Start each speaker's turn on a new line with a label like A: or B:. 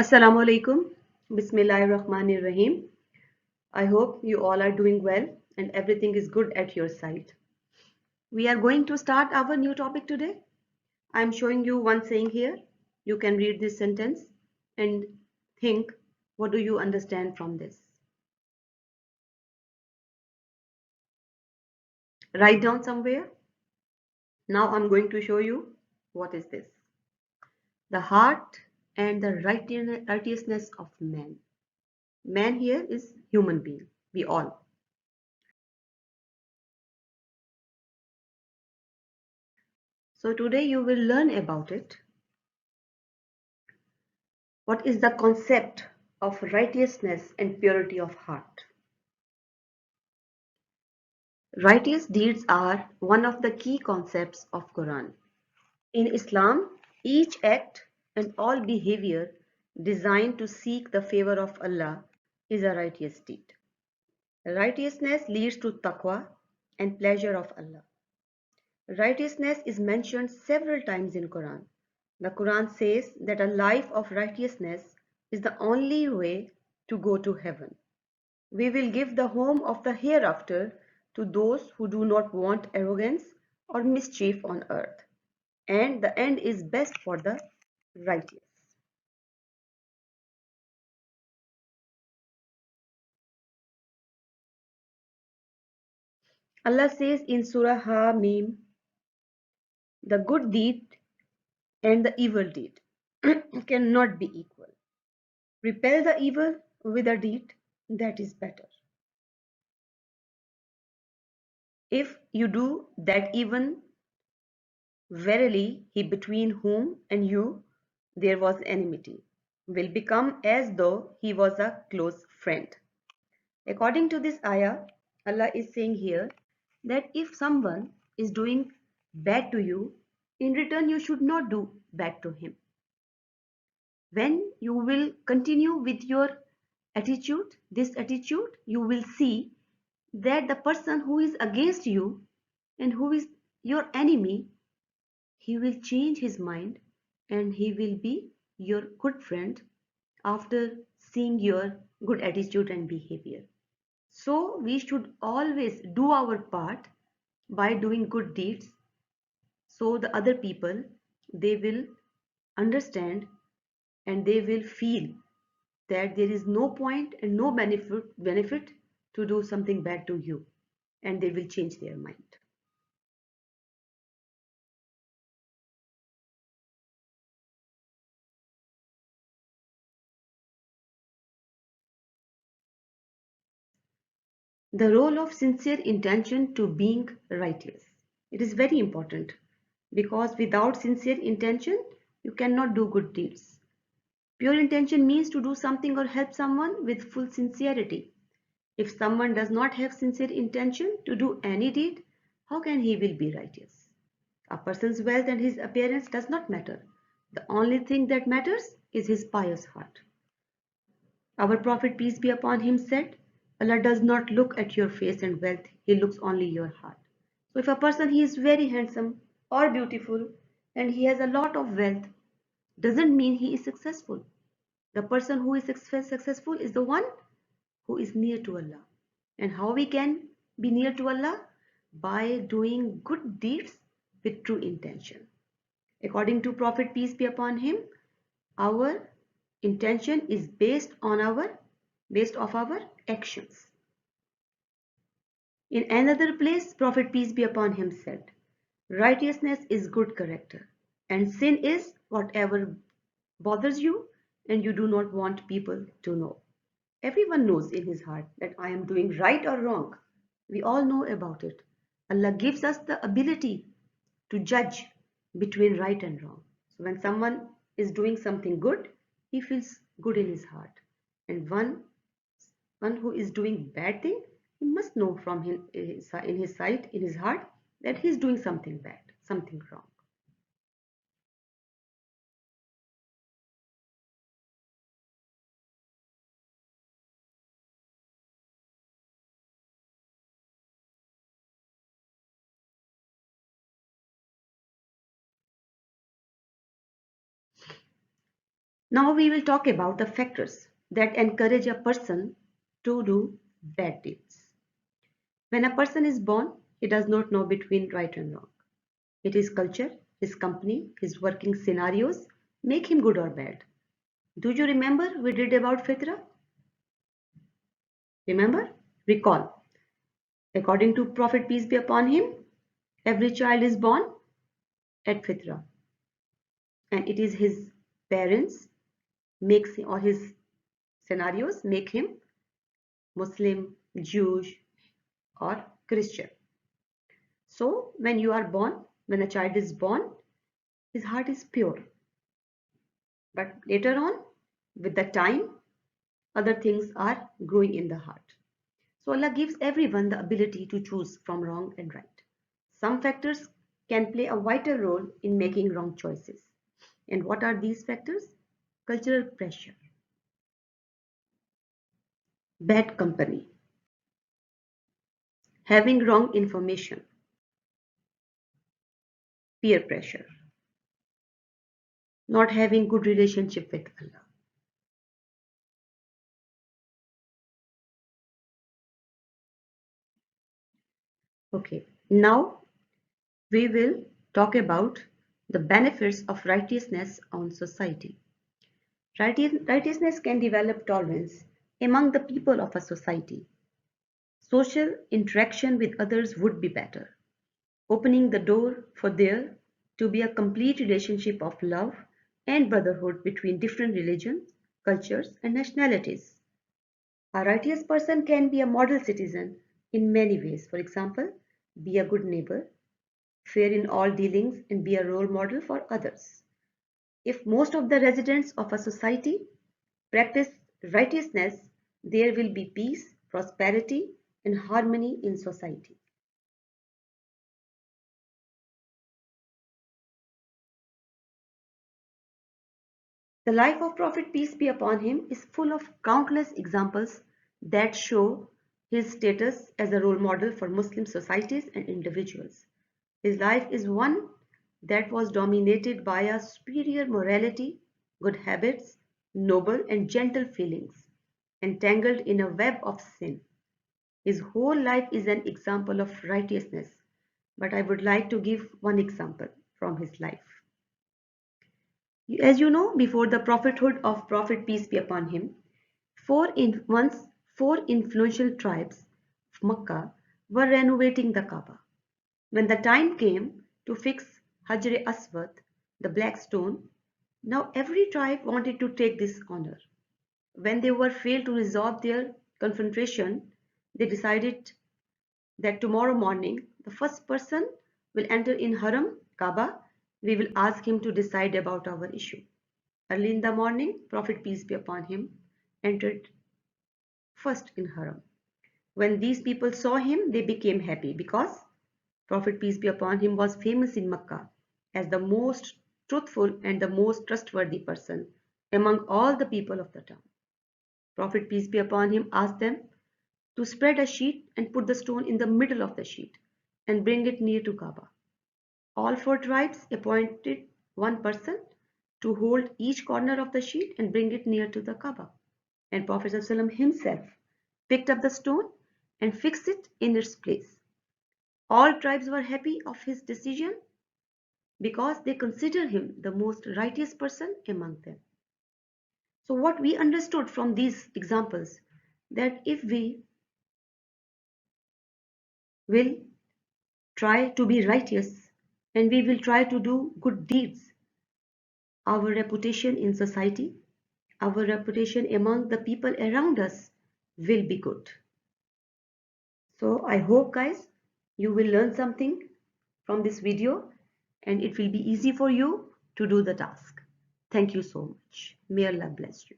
A: Assalamu alaikum. Bismillahir Rahmanir Rahim. I hope you all are doing well and everything is good at your side. We are going to start our new topic today. I am showing you one saying here. You can read this sentence and think, what do you understand from this? Write down somewhere. Now I'm going to show you what is this. The heart and the righteousness of man. Man here is human being. We all. So today you will learn about it. What is the concept of righteousness and purity of heart? Righteous deeds are one of the key concepts of Quran. In Islam, each act and all behavior designed to seek the favor of Allah is a righteous deed. Righteousness leads to taqwa and pleasure of Allah. Righteousness is mentioned several times in Quran. The Quran says that a life of righteousness is the only way to go to heaven. We will give the home of the hereafter to those who do not want arrogance or mischief on earth, and the end is best for the righteous. Allah says in Surah Ha-Mim, the good deed and the evil deed cannot be equal. Repel the evil with a deed that is better. If you do that, even verily he between whom and you there was enmity will become as though he was a close friend. According to this ayah, Allah is saying here that if someone is doing bad to you, in return you should not do bad to him. When you will continue with your attitude, this attitude, you will see that the person who is against you and who is your enemy, he will change his mind and he will be your good friend after seeing your good attitude and behavior. So we should always do our part by doing good deeds so the other people they will understand and they will feel that there is no point and no benefit to do something bad to you, and they will change their mind. The role of sincere intention to being righteous. It is very important because without sincere intention, you cannot do good deeds. Pure intention means to do something or help someone with full sincerity. If someone does not have sincere intention to do any deed, how can he will be righteous? A person's wealth and his appearance does not matter. The only thing that matters is his pious heart. Our Prophet, peace be upon him, said, Allah does not look at your face and wealth, He looks only your heart. So if a person he is very handsome or beautiful and he has a lot of wealth, doesn't mean he is successful. The person who is successful is the one who is near to Allah. And how we can be near to Allah? By doing good deeds with true intention. According to Prophet, peace be upon him, our intention is based off our actions. In another place, Prophet, peace be upon him, said, righteousness is good character, and sin is whatever bothers you and you do not want people to know. Everyone knows in his heart that I am doing right or wrong. We all know about it. Allah gives us the ability to judge between right and wrong. So when someone is doing something good, he feels good in his heart. And one who is doing bad thing, he must know from in his sight, in his heart, that he is doing something bad, something wrong. Now we will talk about the factors that encourage a person to do bad deeds. When a person is born, he does not know between right and wrong. It is culture, his company, his working scenarios make him good or bad. Do you remember we did about Fitra? Remember? Recall. According to Prophet peace be upon him, every child is born at Fitra, and it is his parents makes or his scenarios make him Muslim, Jewish, or Christian. So when you are born, when a child is born, his heart is pure. But later on, with the time, other things are growing in the heart. So Allah gives everyone the ability to choose from wrong and right. Some factors can play a vital role in making wrong choices. And what are these factors? Cultural pressure, bad company, having wrong information, peer pressure, not having good relationship with Allah. Okay, now we will talk about the benefits of righteousness on society. Righteousness can develop tolerance among the people of a society. Social interaction with others would be better, opening the door for there to be a complete relationship of love and brotherhood between different religions, cultures, and nationalities. A righteous person can be a model citizen in many ways. For example, be a good neighbor, fair in all dealings, and be a role model for others. If most of the residents of a society practice righteousness, there will be peace, prosperity, and harmony in society. The life of Prophet peace be upon him is full of countless examples that show his status as a role model for Muslim societies and individuals. His life is one that was dominated by a superior morality, good habits, noble and gentle feelings, entangled in a web of sin. His whole life is an example of righteousness, but I would like to give one example from his life. As you know, before the prophethood of Prophet peace be upon him, once four influential tribes of Makkah were renovating the Kaaba. When the time came to fix Hajar Aswad, the black stone, now every tribe wanted to take this honor. When they were failed to resolve their confrontation, they decided that tomorrow morning the first person will enter in Haram, Kaaba, we will ask him to decide about our issue. Early in the morning, Prophet peace be upon him entered first in Haram. When these people saw him, they became happy because Prophet peace be upon him was famous in Makkah as the most truthful and the most trustworthy person among all the people of the town. Prophet peace be upon him asked them to spread a sheet and put the stone in the middle of the sheet and bring it near to Kaaba. All four tribes appointed one person to hold each corner of the sheet and bring it near to the Kaaba. And Prophet ﷺ himself picked up the stone and fixed it in its place. All tribes were happy of his decision because they consider him the most righteous person among them. So what we understood from these examples, that if we will try to be righteous and we will try to do good deeds, our reputation in society, our reputation among the people around us will be good. So I hope guys you will learn something from this video and it will be easy for you to do the task. Thank you so much. May Allah bless you.